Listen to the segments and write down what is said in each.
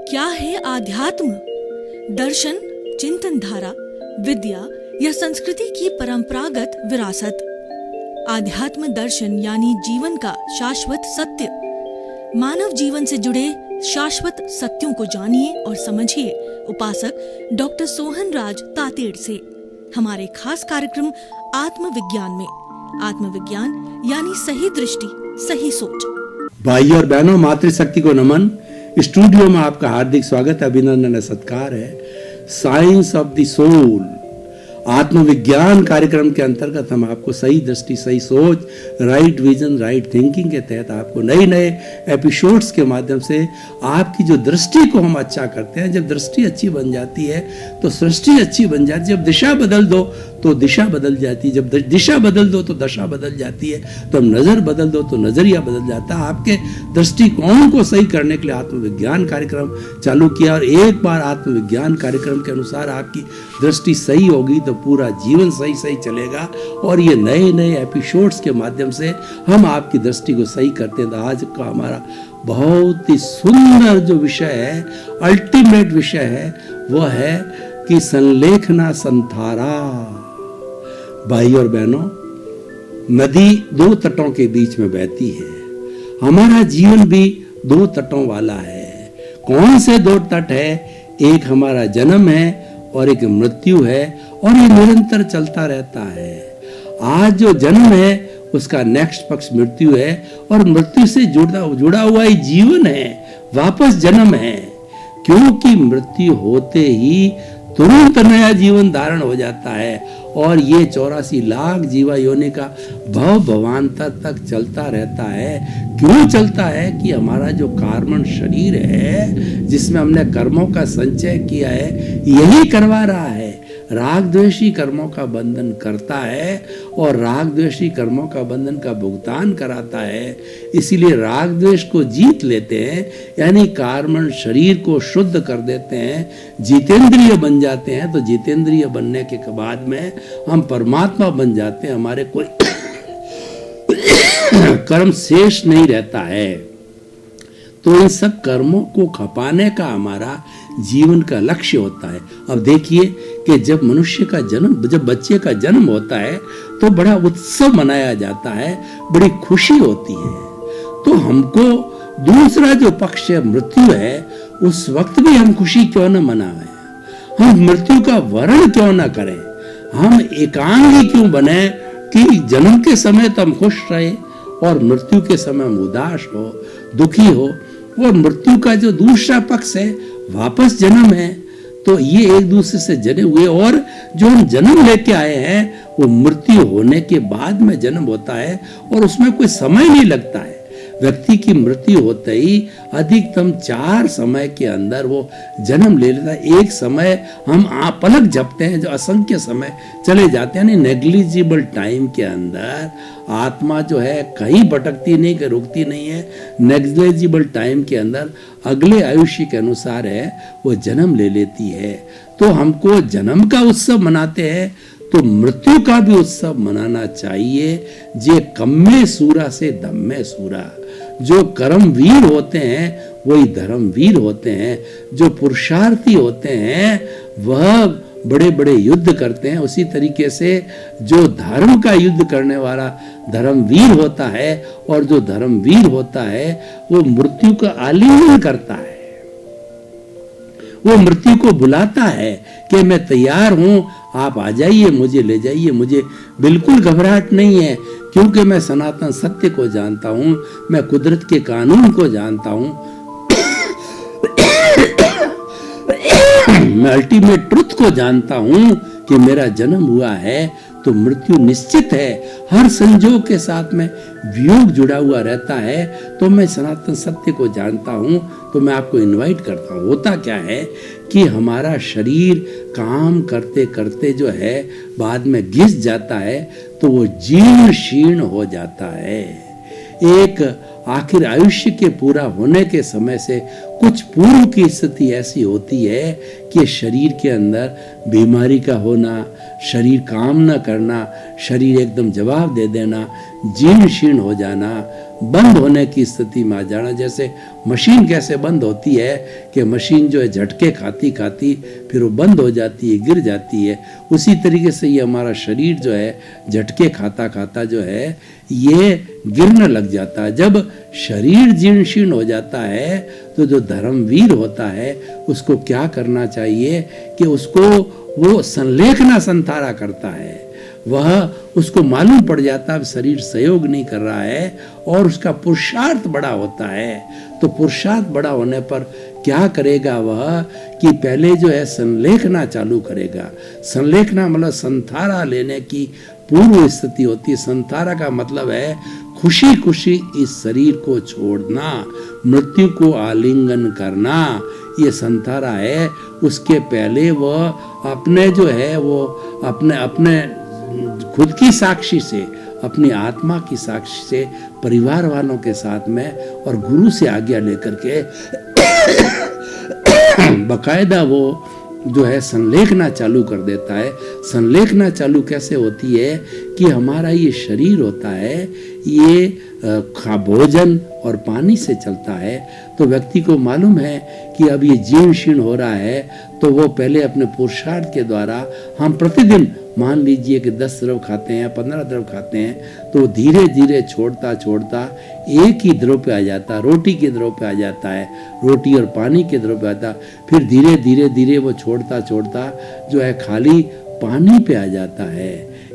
क्या है आध्यात्म? दर्शन, चिंतन धारा, विद्या या संस्कृति की परंपरागत विरासत। आध्यात्म दर्शन यानी जीवन का शाश्वत सत्य। मानव जीवन से जुड़े शाश्वत सत्यों को जानिए और समझिए उपासक डॉक्टर सोहन राज तातेड़ से हमारे खास कार्यक्रम आत्मविज्ञान में। आत्मविज्ञान यानी सही दृष्टि, सही सोच। भाई और बहनों, मातृशक्ति को नमन। स्टूडियो में आपका हार्दिक स्वागत, अभिनंदन, सत्कार है। साइंस ऑफ द सोल आत्मविज्ञान कार्यक्रम के अंतर्गत हम आपको सही दृष्टि, सही सोच, राइट विजन, राइट थिंकिंग के तहत आपको नए नए एपिसोड्स के माध्यम से आपकी जो दृष्टि को हम अच्छा करते हैं। जब दृष्टि अच्छी बन जाती है तो सृष्टि अच्छी बन जाती है। जब दिशा बदल दो तो दिशा बदल जाती है। जब दिशा बदल दो तो दशा बदल जाती है। तो हम नजर बदल दो तो नजरिया बदल जाता है। आपके दृष्टिकोण को सही करने के लिए आत्मविज्ञान कार्यक्रम चालू किया, और एक बार आत्मविज्ञान कार्यक्रम के अनुसार आपकी दृष्टि सही होगी तो पूरा जीवन सही सही चलेगा। और ये नए नए एपिसोड्स के माध्यम से हम आपकी दृष्टि को सही करते हैं। तो आज का हमारा बहुत ही सुंदर जो विषय है, अल्टीमेट विषय है, वो है कि संलेखना संथारा। भाई और बहनों, नदी दो तटों के बीच में बहती है। हमारा जीवन भी दो तटों वाला है। कौन से दो तट है? एक हमारा जन्म है और एक मृत्यु है, और ये निरंतर चलता रहता है। आज जो जन्म है उसका नेक्स्ट पक्ष मृत्यु है, और मृत्यु से जुड़ा हुआ ही जीवन है, वापस जन्म है। क्योंकि मृत्यु होते ही तुरंत नया जीवन धारण हो जाता है, और ये 84 लाख जीवा योनि का भव भवांतर तक चलता रहता है। क्यों चलता है? कि हमारा जो कार्बन शरीर है, जिसमें हमने कर्मों का संचय किया है, यही करवा रहा है। राग द्वेषी कर्मों का बंधन करता है और राग द्वेषी कर्मों का बंधन का भुगतान कराता है। इसीलिए राग द्वेष को जीत लेते हैं, यानी कार्बन शरीर को शुद्ध कर देते हैं, जितेंद्रिय बन जाते हैं। तो जितेंद्रिय बनने के बाद में हम परमात्मा बन जाते हैं। हमारे कोई कर्म शेष नहीं रहता है। तो इन सब कर्मों को खपाने का हमारा जीवन का लक्ष्य होता है। अब देखिए कि जब मनुष्य का जन्म, जब बच्चे का जन्म होता है तो बड़ा उत्सव मनाया जाता है, बड़ी खुशी होती है। तो हमको दूसरा जो पक्ष है, मृत्यु है, उस वक्त भी हम खुशी क्यों न मनाएं? हम मृत्यु का वर्ण क्यों न करें? हम एकांगी क्यों बने कि जन्म के समय तो हम खुश रहे और मृत्यु के समय हम उदास हो, दुखी हो। और मृत्यु का जो दूसरा पक्ष है, वापस जन्म है। तो ये एक दूसरे से जड़े हुए, और जो हम जन्म लेके आए हैं वो मृत्यु होने के बाद में जन्म होता है, और उसमें कोई समय नहीं लगता है। व्यक्ति की मृत्यु होते ही अधिकतम 4 समय के अंदर वो जन्म ले लेता है। एक समय हम पलक झपते हैं, जो असंख्य समय चले जाते हैं। यानी नेग्लिजिबल टाइम के अंदर आत्मा जो है कहीं भटकती नहीं, कि रुकती नहीं है। नेग्लिजिबल टाइम के अंदर अगले आयुष्य के अनुसार है वो जन्म ले लेती है। तो हमको जन्म का उत्सव मनाते हैं तो मृत्यु का भी उत्सव मनाना चाहिए। जे कम्मे सूरा से धम्मे सूरा। जो कर्मवीर होते हैं वही धर्मवीर होते हैं। जो पुरुषार्थी होते हैं वह बड़े बड़े युद्ध करते हैं। उसी तरीके से जो धर्म का युद्ध करने वाला धर्मवीर होता है, और जो धर्मवीर होता है वो मृत्यु का आलिंगन करता है। वो मृत्यु को बुलाता है कि मैं तैयार हूं, आप आ जाइए, मुझे ले जाइए। मुझे बिल्कुल घबराहट नहीं है, क्योंकि मैं सनातन सत्य को जानता हूं, मैं कुदरत के कानून को जानता हूं, मैं अल्टीमेट ट्रुथ को जानता हूं कि मेरा जन्म हुआ है तो मृत्यु निश्चित है। हर संजोग के साथ में वियोग जुड़ा हुआ रहता है। तो मैं सनातन सत्य को जानता हूं, तो मैं आपको इनवाइट करता हूं। होता क्या है कि हमारा शरीर काम करते करते जो है बाद में घिस जाता है, तो वो जीर्ण शीर्ण हो जाता है। एक आखिर आयुष्य के पूरा होने के समय से कुछ पूर्व की स्थिति ऐसी होती है कि शरीर के अंदर बीमारी का होना, शरीर काम न करना, शरीर एकदम जवाब दे देना, जीर्ण शीर्ण हो जाना, बंद होने की स्थिति में आ जाना। जैसे मशीन कैसे बंद होती है कि मशीन जो है झटके खाती खाती फिर वो बंद हो जाती है, गिर जाती है, उसी तरीके से ये हमारा शरीर जो है झटके खाता खाता जो है ये गिरने लग जाता है। जब शरीर जीर्ण शीर्ण हो जाता है तो जो धर्मवीर होता है उसको क्या करना चाहिए कि उसको वो संलेखना संथारा करता है। वह उसको मालूम पड़ जाता है शरीर सहयोग नहीं कर रहा है और उसका पुरुषार्थ बड़ा होता है। तो पुरुषार्थ बड़ा होने पर क्या करेगा वह कि पहले जो है संलेखना चालू करेगा। संलेखना मतलब संथारा लेने की पूर्व स्थिति होती है। संथारा का मतलब है खुशी खुशी इस शरीर को छोड़ना, मृत्यु को आलिंगन करना, ये संथारा है। उसके पहले वह अपने जो है वो अपने खुद की साक्षी से, अपनी आत्मा की साक्षी से, परिवार वालों के साथ में और गुरु से आज्ञा लेकर के बकायदा वो जो है संलेखना चालू कर देता है। संलेखना चालू कैसे होती है कि हमारा ये शरीर होता है ये भोजन और पानी से चलता है। तो व्यक्ति को मालूम है कि अब ये जीर्ण शीर्ण हो रहा है तो वो पहले अपने पुरुषार्थ के द्वारा, हम प्रतिदिन मान लीजिए कि 10 द्रव खाते हैं, 15 द्रव खाते हैं, तो धीरे धीरे छोड़ता छोड़ता एक ही द्रव पे आ जाता, रोटी के द्रव पे आ जाता है, रोटी और पानी के द्रव पे आता, फिर धीरे धीरे धीरे वो छोड़ता छोड़ता जो है खाली पानी पे आ जाता है।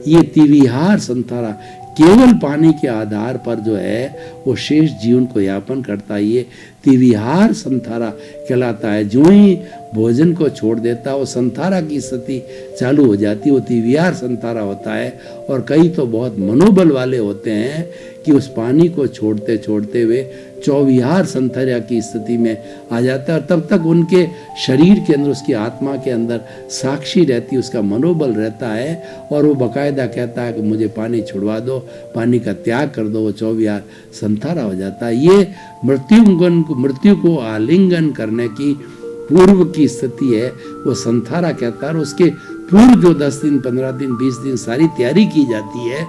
ये तिविहार संथारा केवल पानी के आधार पर जो है वो शेष जीवन को यापन करता है। ये तिविहार संथारा कहलाता है। जो ही भोजन को छोड़ देता वो संथारा की स्थिति चालू हो जाती है, वो तिविहार संथारा होता है। और कई तो बहुत मनोबल वाले होते हैं कि उस पानी को छोड़ते छोड़ते हुए चौविहार संथारा की स्थिति में आ जाता है। और तब तक उनके शरीर के अंदर, उसकी आत्मा के अंदर साक्षी रहती है, उसका मनोबल रहता है और वो बकायदा कहता है कि मुझे पानी छुड़वा दो, पानी का त्याग कर दो, वो चौविहार संथारा हो जाता है। ये मृत्यु को आलिंगन करने की पूर्व की स्थिति है, वो संथारा कहता है। और उसके पूर्व जो 10 दिन, 15 दिन, 20 दिन सारी तैयारी की जाती है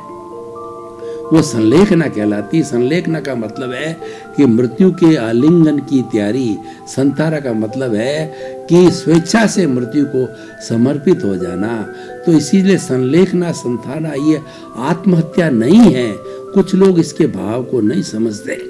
वो संलेखना कहलाती है। संलेखना का मतलब है कि मृत्यु के आलिंगन की तैयारी। संथारा का मतलब है कि स्वेच्छा से मृत्यु को समर्पित हो जाना। तो इसीलिए संलेखना संथारा ये आत्महत्या नहीं है। कुछ लोग इसके भाव को नहीं समझते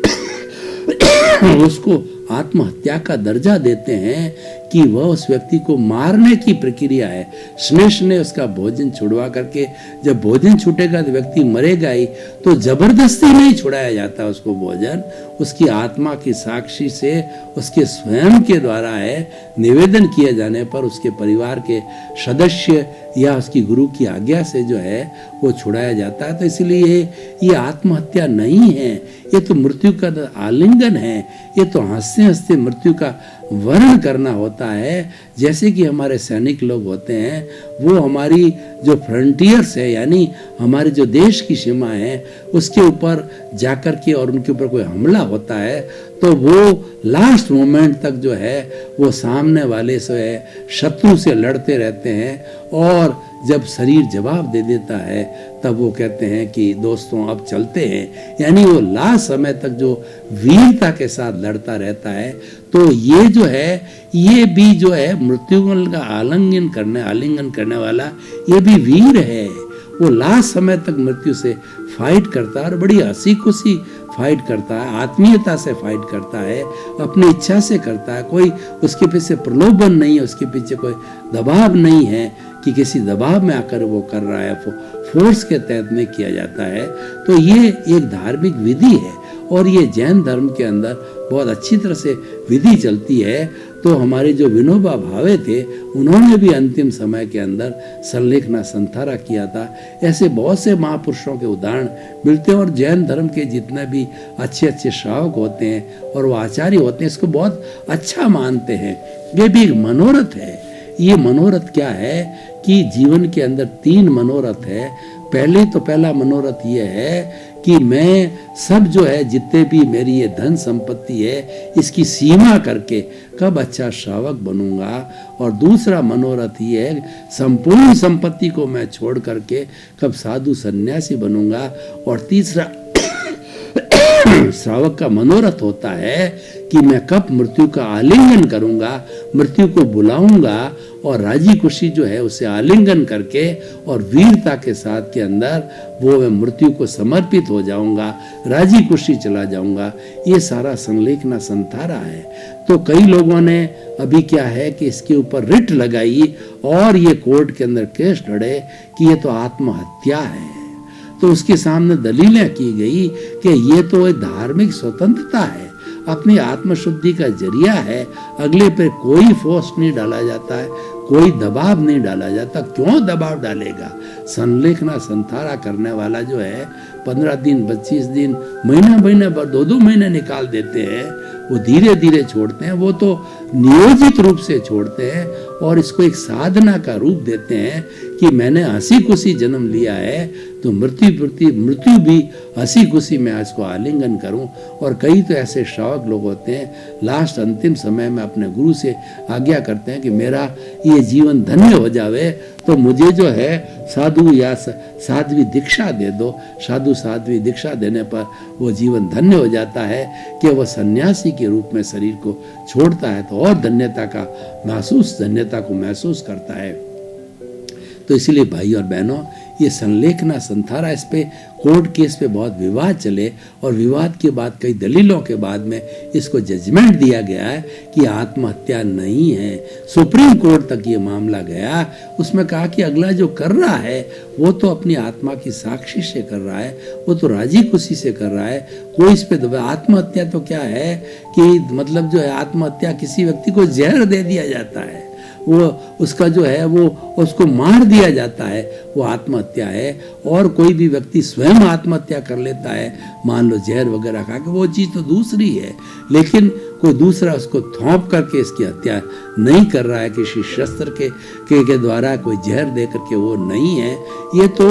उसको आत्महत्या का दर्जा देते हैं कि वह उस व्यक्ति को मारने की प्रक्रिया है। स्नेह ने उसका भोजन छुड़वा करके, जब भोजन छूटेगा तो व्यक्ति मरेगा ही, तो जबरदस्ती नहीं छुड़ाया जाता उसको भोजन। उसकी आत्मा की साक्षी से, उसके स्वयं के द्वारा है, निवेदन किए जाने पर उसके परिवार के सदस्य या उसकी गुरु की आज्ञा से जो है वो छुड़ाया जाता है। तो इसलिए ये आत्महत्या नहीं है, ये तो मृत्यु का आलिंगन है। ये तो हंसते हंसते मृत्यु का वर्ण करना होता है। जैसे कि हमारे सैनिक लोग होते हैं, वो हमारी जो फ्रंटियर्स है, यानी हमारे जो देश की सीमा है, उसके ऊपर जाकर के और उनके ऊपर कोई हमला होता है तो वो लास्ट मोमेंट तक जो है वो सामने वाले से शत्रु से लड़ते रहते हैं। और जब शरीर जवाब दे देता है तब वो कहते हैं कि दोस्तों अब चलते हैं। यानी वो लास्ट समय तक जो वीरता के साथ लड़ता रहता है। तो ये जो है ये भी जो है मृत्यु का आलिंगन करने वाला ये भी वीर है। वो लास्ट समय तक मृत्यु से फाइट करता है और बड़ी हंसी खुशी फाइट करता है, आत्मीयता से फाइट करता है, अपनी इच्छा से करता है। कोई उसके पीछे प्रलोभन नहीं है, उसके पीछे कोई दबाव नहीं है कि किसी दबाव में आकर वो कर रहा है, फोर्स के तहत में किया जाता है। तो ये एक धार्मिक विधि है और ये जैन धर्म के अंदर बहुत अच्छी तरह से विधि चलती है। तो हमारे जो विनोबा भावे थे उन्होंने भी अंतिम समय के अंदर संलेखना संथारा किया था। ऐसे बहुत से महापुरुषों के उदाहरण मिलते हैं और जैन धर्म के जितने भी अच्छे अच्छे श्रावक होते हैं और वो आचार्य होते हैं इसको बहुत अच्छा मानते हैं। ये भी एक मनोरथ है। ये मनोरथ क्या है कि जीवन के अंदर 3 मनोरथ है। पहला मनोरथ ये है कि मैं सब जो है जितने भी मेरी ये धन संपत्ति है इसकी सीमा करके कब अच्छा श्रावक बनूंगा। और दूसरा मनोरथ ये है संपूर्ण संपत्ति को मैं छोड़ करके कब साधु सन्यासी बनूंगा। और तीसरा श्रावक का मनोरथ होता है कि मैं कब मृत्यु का आलिंगन करूंगा, मृत्यु को बुलाऊंगा और राजी खुशी जो है उसे आलिंगन करके और वीरता के साथ के अंदर वो मैं मृत्यु को समर्पित हो जाऊंगा, राजी खुशी चला जाऊंगा। ये सारा संलेखना संथारा है। तो कई लोगों ने अभी क्या है कि इसके ऊपर रिट लगाई और ये कोर्ट के अंदर केस लड़े कि ये तो आत्महत्या है। तो उसके सामने दलीलें की गई कि ये तो एक धार्मिक स्वतंत्रता है, अपनी आत्मशुद्धि का जरिया है, अगले पे कोई फोर्स नहीं डाला जाता है, कोई दबाव नहीं डाला जाता। क्यों दबाव डालेगा? संलेखना संथारा करने वाला जो है 15 दिन 25 दिन महीना भर 2-2 महीने निकाल देते हैं, वो धीरे धीरे छोड़ते हैं, वो तो नियोजित रूप से छोड़ते हैं और इसको एक साधना का रूप देते हैं कि मैंने हंसी खुशी जन्म लिया है तो मृत्यु भी हंसी खुशी में इसको आलिंगन करूं। और कई तो ऐसे श्रावक लोग होते हैं लास्ट अंतिम समय में अपने गुरु से आज्ञा करते हैं कि मेरा ये जीवन धन्य हो जावे तो मुझे जो है साधु या साध्वी दीक्षा दे दो। साधु साध्वी दीक्षा देने पर वो जीवन धन्य हो जाता है कि वह सन्यासी के रूप में शरीर को छोड़ता है तो और धन्यता को महसूस करता है। तो इसलिए भाई और बहनों, ये संलेखना संथारा, इस पे कोर्ट केस पे बहुत विवाद चले और विवाद के बाद कई दलीलों के बाद में इसको जजमेंट दिया गया है कि आत्महत्या नहीं है। सुप्रीम कोर्ट तक ये मामला गया। उसमें कहा कि अगला जो कर रहा है वो तो अपनी आत्मा की साक्षी से कर रहा है, वो तो राजी खुशी से कर रहा है, कोई इस पे आत्महत्या तो क्या है कि मतलब जो है आत्महत्या किसी व्यक्ति को जहर दे दिया जाता है, वो उसका जो है वो उसको मार दिया जाता है, वो आत्महत्या है। और कोई भी व्यक्ति स्वयं आत्महत्या कर लेता है, मान लो जहर वगैरह खा के, वो चीज़ तो दूसरी है। लेकिन कोई दूसरा उसको थोप करके इसकी हत्या नहीं कर रहा है, किसी शस्त्र के द्वारा कोई जहर दे करके वो नहीं है। ये तो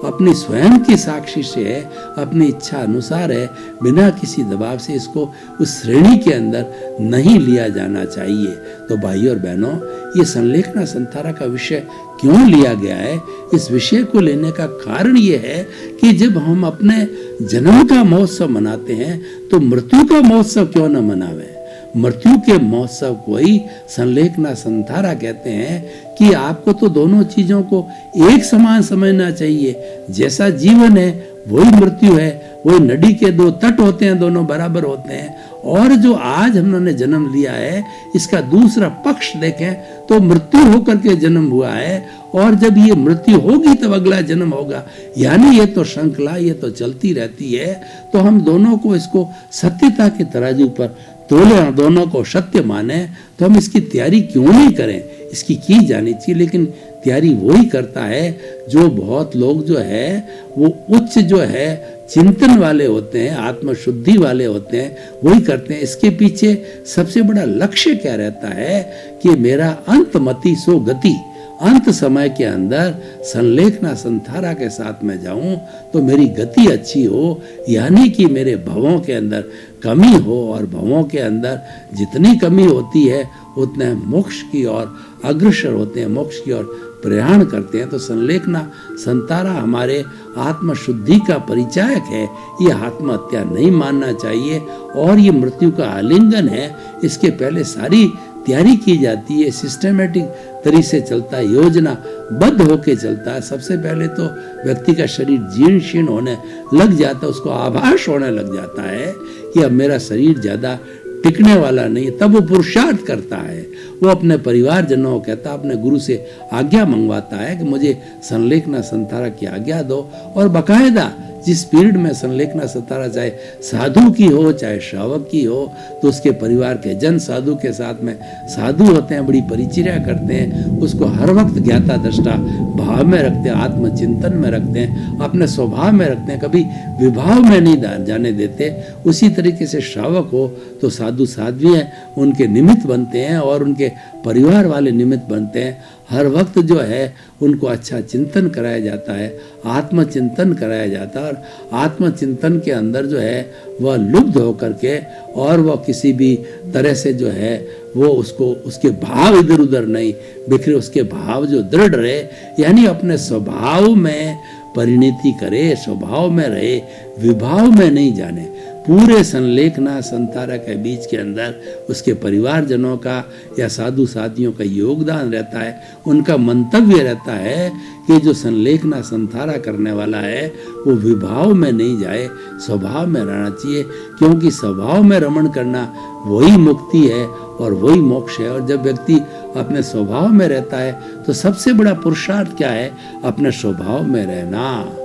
अपनी स्वयं की साक्षी से है, अपनी इच्छा अनुसार है, बिना किसी दबाव से इसको उस श्रेणी के अंदर नहीं लिया जाना चाहिए। तो भाइयों और बहनों, ये संलेखना संथारा का विषय क्यों लिया गया है? इस विषय को लेने का कारण ये है कि जब हम अपने जन्म का महोत्सव मनाते हैं तो मृत्यु का महोत्सव क्यों न मनावे? मृत्यु के महोत्सव को ही संलेखना संथारा कहते हैं कि आपको तो दोनों चीजों को एक समान समझना चाहिए। जैसा जीवन है वही मृत्यु है, वही नदी के दो तट होते हैं, दोनों बराबर होते हैं। और जो आज हमने जन्म लिया है इसका दूसरा पक्ष देखें तो मृत्यु होकर के जन्म हुआ है, और जब ये मृत्यु होगी तब अगला जन्म होगा। यानी ये तो श्रृंखला, ये तो चलती रहती है। तो हम दोनों को इसको सत्यता के तराजू पर तोले, दोनों को सत्य माने, तो हम इसकी तैयारी क्यों नहीं करें? इसकी की जानी चाहिए। लेकिन तैयारी वही करता है जो बहुत लोग जो है वो उच्च जो है चिंतन वाले होते हैं, आत्मशुद्धि वाले होते हैं, वही करते हैं। इसके पीछे सबसे बड़ा लक्ष्य क्या रहता है कि मेरा अंतमति सो गति, अंत समय के अंदर संलेखना संथारा के साथ में जाऊं तो मेरी गति अच्छी हो, यानी कि मेरे भवों के अंदर कमी हो, और भवों के अंदर जितनी कमी होती है उतने मोक्ष की ओर अग्रसर होते हैं, मोक्ष की ओर प्रयाण करते हैं। तो संलेखना संथारा हमारे आत्मशुद्धि का परिचायक है। ये आत्महत्या नहीं मानना चाहिए और ये मृत्यु का आलिंगन है। इसके पहले सारी तैयारी की जाती है, सिस्टमेटिक तरीके से चलता है, योजना बद्ध होके चलता है। सबसे पहले तो व्यक्ति का शरीर जीर्ण शीर्ण होने लग जाता है, उसको आभास होने लग जाता है कि अब मेरा शरीर ज्यादा टिकने वाला नहीं, तब वो पुरुषार्थ करता है। वो अपने परिवारजनों को कहता है, अपने गुरु से आज्ञा मंगवाता है कि मुझे संलेखना संथारा की आज्ञा दो। और बाकायदा जिस पीरियड में संलेखना संथारा चाहे साधु की हो चाहे श्रावक की हो, तो उसके परिवार के जन साधु के साथ में साधु होते हैं, बड़ी परिचर्या करते हैं, उसको हर वक्त ज्ञाता दृष्टा भाव में रखते हैं, आत्मचिंतन में रखते हैं, अपने स्वभाव में रखते हैं, कभी विभाव में नहीं जाने देते। उसी तरीके से श्रावक हो तो साधु साध्वी हैं, उनके निमित्त बनते हैं और उनके परिवार वाले निमित्त बनते हैं। हर वक्त जो है उनको अच्छा चिंतन कराया जाता है, आत्मचिंतन कराया जाता है, और आत्मचिंतन के अंदर जो है वह लुब्ध होकर के, और वह किसी भी तरह से जो है वो उसको उसके भाव इधर उधर नहीं बिखरे, उसके भाव जो दृढ़ रहे, यानी अपने स्वभाव में परिणति करे, स्वभाव में रहे, विभाव में नहीं जाने। पूरे संलेखना संतारा के बीच के अंदर उसके परिवारजनों का या साधु साथियों का योगदान रहता है। उनका मंतव्य रहता है कि जो संलेखना संतारा करने वाला है वो विभाव में नहीं जाए, स्वभाव में रहना चाहिए, क्योंकि स्वभाव में रमण करना वही मुक्ति है और वही मोक्ष है। और जब व्यक्ति अपने स्वभाव में रहता है तो सबसे बड़ा पुरुषार्थ क्या है? अपने स्वभाव में रहना।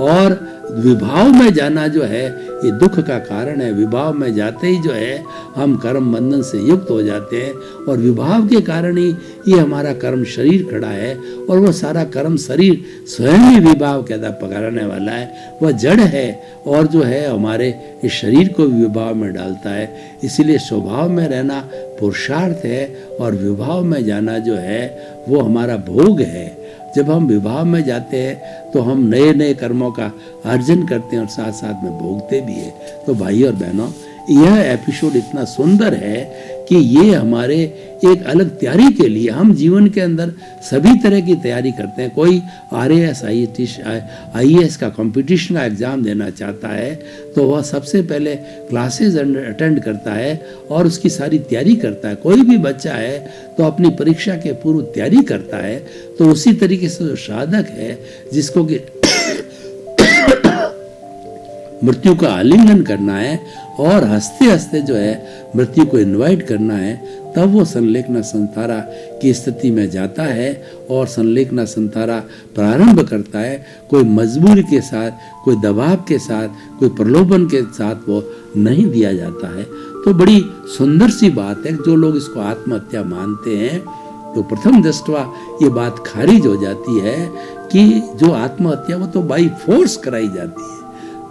और विभाव में जाना जो है ये दुख का कारण है। विभाव में जाते ही जो है हम कर्म बंधन से युक्त हो जाते हैं, और विभाव के कारण ही ये हमारा कर्म शरीर खड़ा है, और वो सारा कर्म शरीर स्वयं ही विभाव कहता पकड़ने वाला है। वह जड़ है और जो है हमारे इस शरीर को भी विभाव में डालता है। इसीलिए स्वभाव में रहना पुरुषार्थ है, और विभाव में जाना जो है वो हमारा भोग है। जब हम विभाव में जाते हैं तो हम नए नए कर्मों का अर्जन करते हैं और साथ साथ में भोगते भी हैं। तो भाई और बहनों, यह एपिसोड इतना सुंदर है कि ये हमारे एक अलग तैयारी के लिए, हम जीवन के अंदर सभी तरह की तैयारी करते हैं। कोई RAS IAS का कंपटीशन का एग्ज़ाम देना चाहता है तो वह सबसे पहले क्लासेस अटेंड करता है और उसकी सारी तैयारी करता है। कोई भी बच्चा है तो अपनी परीक्षा के पूर्व तैयारी करता है। तो उसी तरीके से जो साधक है जिसको कि मृत्यु का आलिंगन करना है और हंसते हंसते जो है मृत्यु को इनवाइट करना है, तब वो संलेखना संतारा की स्थिति में जाता है और संलेखना संतारा प्रारंभ करता है। कोई मजबूरी के साथ, कोई दबाव के साथ, कोई प्रलोभन के साथ वो नहीं दिया जाता है। तो बड़ी सुंदर सी बात है। जो लोग इसको आत्महत्या मानते हैं तो प्रथम दृष्टया ये बात खारिज हो जाती है कि जो आत्महत्या वो तो बाई फोर्स कराई जाती है,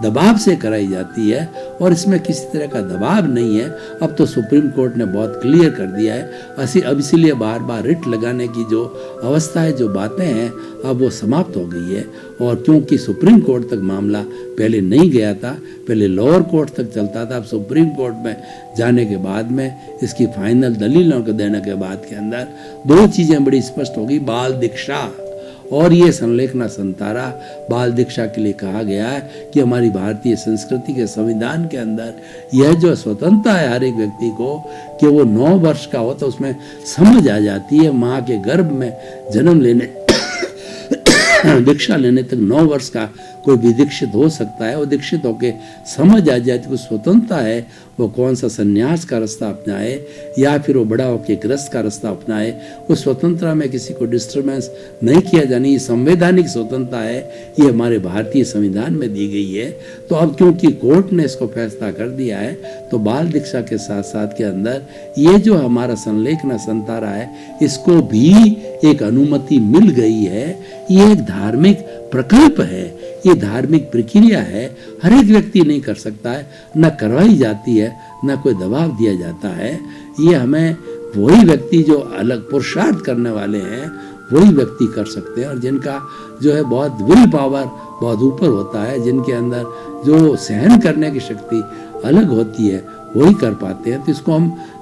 दबाव से कराई जाती है, और इसमें किसी तरह का दबाव नहीं है। अब तो सुप्रीम कोर्ट ने बहुत क्लियर कर दिया है। अब इसीलिए बार बार रिट लगाने की जो अवस्था है, जो बातें हैं, अब वो समाप्त हो गई है। और क्योंकि सुप्रीम कोर्ट तक मामला पहले नहीं गया था, पहले लोअर कोर्ट तक चलता था, अब सुप्रीम कोर्ट में जाने के बाद में इसकी फाइनल दलीलों को देने के बाद के अंदर दो चीज़ें बड़ी स्पष्ट हो गई। बाल दीक्षा और ये संलेखना संतारा। बाल दीक्षा के लिए कहा गया है कि हमारी भारतीय संस्कृति के संविधान के अंदर यह जो स्वतंत्रता है हर एक व्यक्ति को कि वो 9 वर्ष का हो तो उसमें समझ आ जाती है। माँ के गर्भ में जन्म लेने दीक्षा लेने तक 9 वर्ष का कोई भी दीक्षित हो सकता है। वो दीक्षित होके समझ आ जाती है स्वतंत्रता है, वो कौन सा संन्यास का रास्ता अपनाए या फिर वो बड़ा होके गृहस्थ का रास्ता अपनाए। वो स्वतंत्रता में किसी को डिस्टर्बेंस नहीं किया जानी, संवैधानिक स्वतंत्रता है, ये हमारे भारतीय संविधान में दी गई है। तो अब क्योंकि कोर्ट ने इसको फैसला कर दिया है तो बाल दीक्षा के साथ साथ के अंदर ये जो हमारा संलेखना संतारा है इसको भी एक अनुमति मिल गई है। ये एक धार्मिक प्रकल्प है, ये धार्मिक प्रक्रिया है। हर एक व्यक्ति नहीं कर सकता है, न करवाई जाती है, न कोई दबाव दिया जाता है। ये हमें वही व्यक्ति जो अलग पुरुषार्थ करने वाले हैं वही व्यक्ति कर सकते हैं, और जिनका जो है बहुत विल पावर बहुत ऊपर होता है, जिनके अंदर जो सहन करने की शक्ति अलग होती है वही कर पाते हैं। तो इसको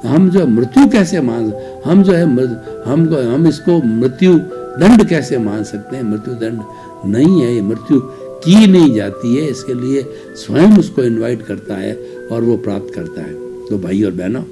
हम जो मृत्यु कैसे मान, हम जो है हम इसको मृत्यु दंड कैसे मान सकते हैं? मृत्यु दंड नहीं है, ये मृत्यु की नहीं जाती है, इसके लिए स्वयं उसको इनवाइट करता है और वो प्राप्त करता है। तो भाई और बहनों,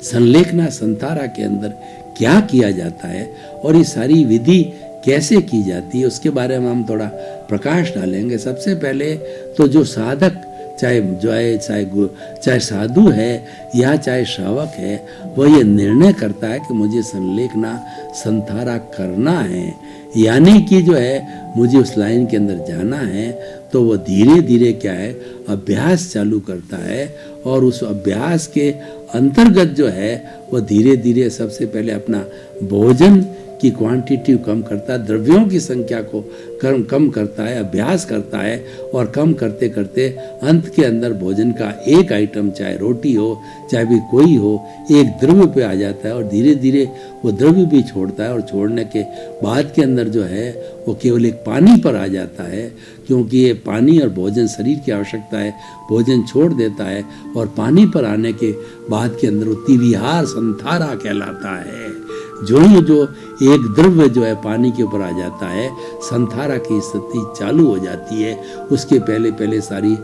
संलेखना संतारा के अंदर क्या किया जाता है और ये सारी विधि कैसे की जाती है उसके बारे में हम थोड़ा प्रकाश डालेंगे। सबसे पहले तो जो साधक चाहे साधु है या चाहे श्रावक है, वह ये निर्णय करता है कि मुझे संलेखना संतारा करना है, यानी कि जो है मुझे उस लाइन के अंदर जाना है, तो वो धीरे धीरे क्या है अभ्यास चालू करता है। और उस अभ्यास के अंतर्गत जो है वो धीरे धीरे सबसे पहले अपना भोजन की क्वांटिटी कम करता है, द्रव्यों की संख्या को कम करता है, अभ्यास करता है, और कम करते करते अंत के अंदर भोजन का एक आइटम, चाहे रोटी हो चाहे भी कोई हो, एक द्रव्य पे आ जाता है और धीरे धीरे वो द्रव्य भी छोड़ता है। और छोड़ने के बाद के अंदर जो है वो केवल एक पानी पर आ जाता है, क्योंकि ये पानी और भोजन शरीर की आवश्यकता है, भोजन छोड़ देता है और पानी पर आने के बाद के अंदर वो तिविहार संतारा कहलाता है। जो एक द्रव्य जो है पानी के ऊपर आ जाता है, संतारा की स्थिति चालू हो जाती है। उसके पहले सारी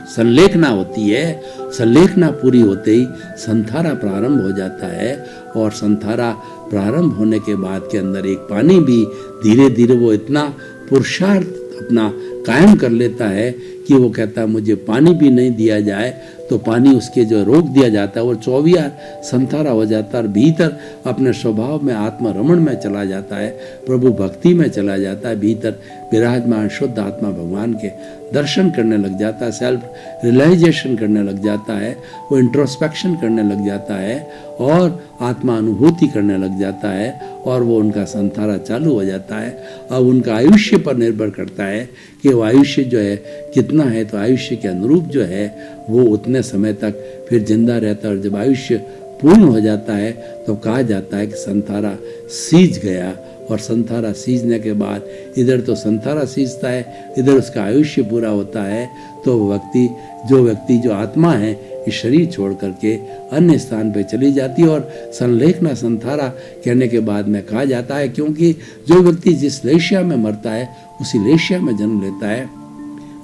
संलेखना होती है, संलेखना पूरी होते ही संथारा प्रारंभ हो जाता है, और संथारा प्रारंभ होने के बाद के अंदर एक पानी भी धीरे धीरे वो इतना पुरुषार्थ अपना कायम कर लेता है कि वो कहता है मुझे पानी भी नहीं दिया जाए तो पानी उसके जो रोक दिया जाता है, वो 24 संथारा हो जाता है और भीतर अपने स्वभाव में आत्मरमण में चला जाता है, प्रभु भक्ति में चला जाता है, भीतर विराजमान शुद्ध आत्मा भगवान के दर्शन करने लग जाता है, सेल्फ रियलाइजेशन करने लग जाता है, वो इंट्रोस्पेक्शन करने लग जाता है और आत्मा अनुभूति करने लग जाता है, और वो उनका संथारा चालू हो जाता है। अब उनका आयुष्य पर निर्भर करता है कि वो आयुष्य जो है कितना है, तो आयुष्य के अनुरूप जो है वो उतने समय तक फिर जिंदा रहता है, और जब आयुष्य पूर्ण हो जाता है तो कहा जाता है कि संथारा सीज गया, और संथारा सीजने के बाद इधर तो संथारा सीजता है, इधर उसका आयुष्य पूरा होता है, तो व्यक्ति जो आत्मा है इस शरीर छोड़ करके अन्य स्थान पे चली जाती है। और संलेखना संथारा कहने के बाद में कहा जाता है, क्योंकि जो व्यक्ति जिस लेशिया में मरता है उसी लेशिया में जन्म लेता है,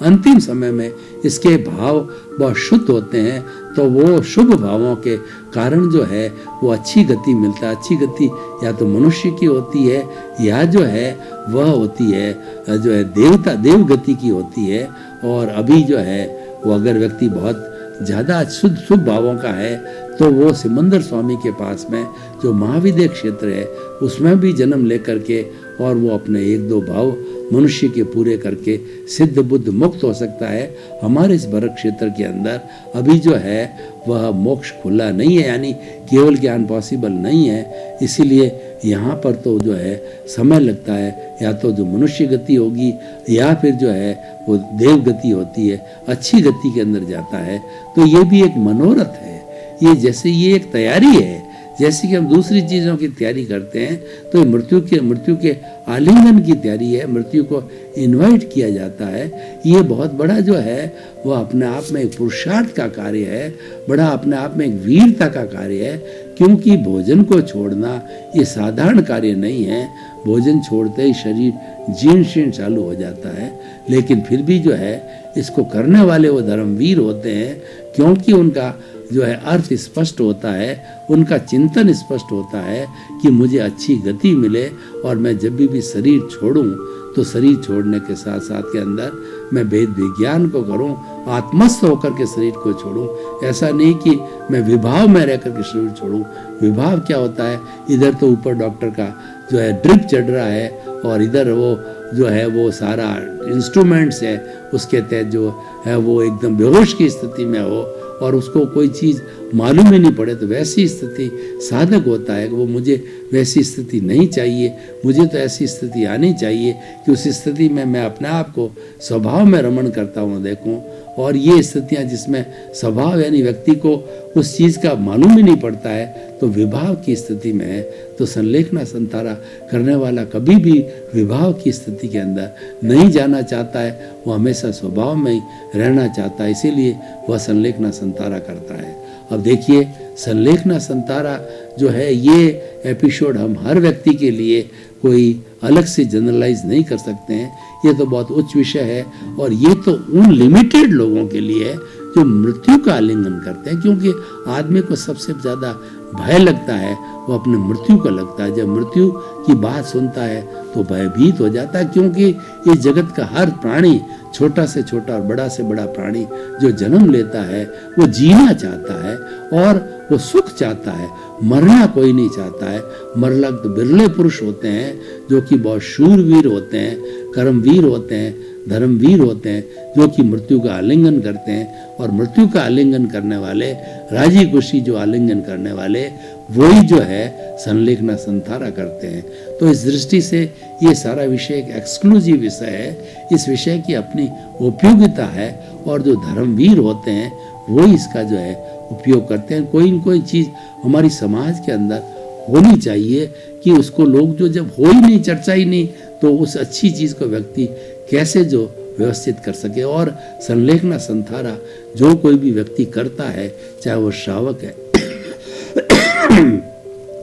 अंतिम समय में इसके भाव बहुत शुद्ध होते हैं, तो वो शुभ भावों के कारण जो है वो अच्छी गति मिलता है। अच्छी गति या तो मनुष्य की होती है, या जो है वह होती है जो है देव गति की होती है। और अभी जो है वो अगर व्यक्ति बहुत ज़्यादा शुभ भावों का है तो वो सिमंदर स्वामी के पास में जो महाविद्य क्षेत्र है उसमें भी जन्म लेकर के और वो अपने 1-2 भाव मनुष्य के पूरे करके सिद्ध बुद्ध मुक्त हो सकता है। हमारे इस भरत क्षेत्र के अंदर अभी जो है वह मोक्ष खुला नहीं है, यानी केवल ज्ञान पॉसिबल नहीं है, इसीलिए यहाँ पर तो जो है समय लगता है, या तो जो मनुष्य गति होगी या फिर जो है वो देव गति होती है, अच्छी गति के अंदर जाता है। तो ये भी एक मनोरथ है, ये एक तैयारी है, जैसे कि हम दूसरी चीज़ों की तैयारी करते हैं, तो मृत्यु के आलिंगन की तैयारी है, मृत्यु को इनवाइट किया जाता है। ये बहुत बड़ा जो है वह अपने आप में एक पुरुषार्थ का कार्य है, बड़ा अपने आप में एक वीरता का कार्य है, क्योंकि भोजन को छोड़ना ये साधारण कार्य नहीं है। भोजन छोड़ते ही शरीर जीर्ण शीर्ण चालू हो जाता है, लेकिन फिर भी जो है इसको करने वाले वो धर्मवीर होते हैं, क्योंकि उनका जो है अर्थ स्पष्ट होता है, उनका चिंतन स्पष्ट होता है कि मुझे अच्छी गति मिले, और मैं जब भी शरीर छोड़ूं तो शरीर छोड़ने के साथ साथ के अंदर मैं वेद विज्ञान को करूं, आत्मस्थ होकर के शरीर को छोड़ूं। ऐसा नहीं कि मैं विभाव में रह करके शरीर छोड़ूं। विभाव क्या होता है, इधर तो ऊपर डॉक्टर का जो है ड्रिप चढ़ रहा है, और इधर वो जो है वो सारा इंस्ट्रूमेंट्स है, उसके तहत जो है वो एकदम बेहोश की स्थिति में हो और उसको कोई चीज़ मालूम ही नहीं पड़े, तो वैसी स्थिति साधक होता है कि वो मुझे वैसी स्थिति नहीं चाहिए, मुझे तो ऐसी स्थिति आनी चाहिए कि उस स्थिति में मैं अपने आप को स्वभाव में रमण करता हुआ देखूं। और ये स्थितियां जिसमें स्वभाव यानी व्यक्ति को उस चीज़ का मालूम ही नहीं पड़ता है, तो विभाव की स्थिति में है, तो संलेखना संथारा करने वाला कभी भी विभाव की स्थिति के अंदर नहीं जाना चाहता है, वो हमेशा स्वभाव में ही रहना चाहता है, इसीलिए वह संलेखना संथारा करता है। अब देखिए, संलेखना संथारा जो है ये एपिसोड हम हर व्यक्ति के लिए कोई अलग से जनरलाइज नहीं कर सकते हैं, ये तो बहुत उच्च विषय है, और ये तो उन लिमिटेड लोगों के लिए है जो मृत्यु का आलिंगन करते हैं, क्योंकि आदमी को सबसे ज़्यादा भय लगता है वो अपने मृत्यु का लगता है। जब मृत्यु की बात सुनता है तो भयभीत हो जाता है, क्योंकि इस जगत का हर प्राणी, छोटा से छोटा और बड़ा से बड़ा प्राणी जो जन्म लेता है वो जीना चाहता है और वो सुख चाहता है, मरना कोई नहीं चाहता है। मरना तो बिरले पुरुष होते हैं जो कि बहुत शूरवीर होते हैं, कर्मवीर होते हैं, धर्मवीर होते हैं, जो कि मृत्यु का आलिंगन करते हैं। और मृत्यु का आलिंगन करने वाले, राजी खुशी जो आलिंगन करने वाले, वही जो है संलेखना संथारा करते हैं। तो इस दृष्टि से ये सारा विषय एक एक्सक्लूसिव विषय है, इस विषय की अपनी उपयोगिता है, और जो धर्मवीर होते हैं वो इसका जो है उपयोग करते हैं। कोई न कोई चीज़ हमारी समाज के अंदर होनी चाहिए कि उसको लोग जो जब हो ही नहीं, चर्चा ही नहीं, तो उस अच्छी चीज़ को व्यक्ति कैसे जो व्यवस्थित कर सके। और संलेखना संथारा जो कोई भी व्यक्ति करता है, चाहे वो श्रावक है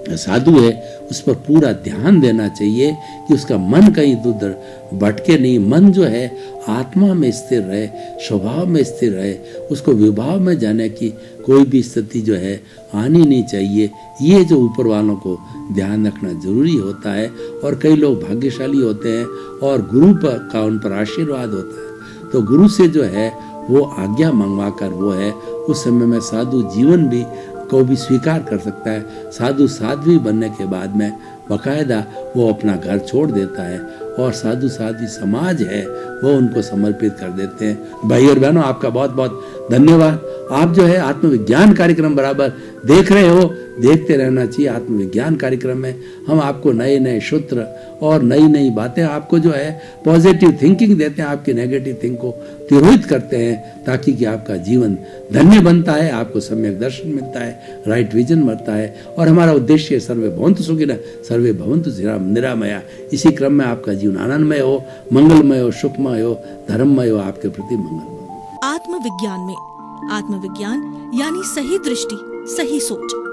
साधु है उस पर पूरा ध्यान देना चाहिए कि उसका मन कहीं उधर भटके नहीं। मन जो है आत्मा में स्थिर रहे, स्वभाव में स्थिर रहे, उसको विभाव में जाने की कोई भी स्थिति जो है आनी नहीं चाहिए। ये जो ऊपर वालों को ध्यान रखना जरूरी होता है। और कई लोग भाग्यशाली होते हैं और गुरु का उन पर आशीर्वाद होता है, तो गुरु से जो है वो आज्ञा मंगवा कर वो है उस समय में साधु जीवन भी को भी स्वीकार कर सकता है। साधु साध्वी बनने के बाद में बाकायदा वो अपना घर छोड़ देता है और साधु साध्वी समाज है वो उनको समर्पित कर देते हैं। भाई और बहनों, आपका बहुत बहुत धन्यवाद। आप जो है आत्मविज्ञान कार्यक्रम बराबर देख रहे हो, देखते रहना चाहिए। आत्मविज्ञान कार्यक्रम में हम आपको नए नए सूत्र और नई नई बातें आपको जो है पॉजिटिव थिंकिंग देते हैं, आपकी नेगेटिव थिंक को तिरोहित करते हैं, ताकि कि आपका जीवन धन्य बनता है, आपको सम्यक दर्शन मिलता है, राइट विजन मिलता है। और हमारा उद्देश्य सर्वे भवन्तु सुखिनः सर्वे भवन्तु निरामया। इसी क्रम में आपका जीवन आनंदमय हो, मंगलमय हो, सुखमय हो, धर्ममय हो, आपके प्रति मंगल हो। आत्मविज्ञान में आत्मविज्ञान यानी सही दृष्टि, सही सोच।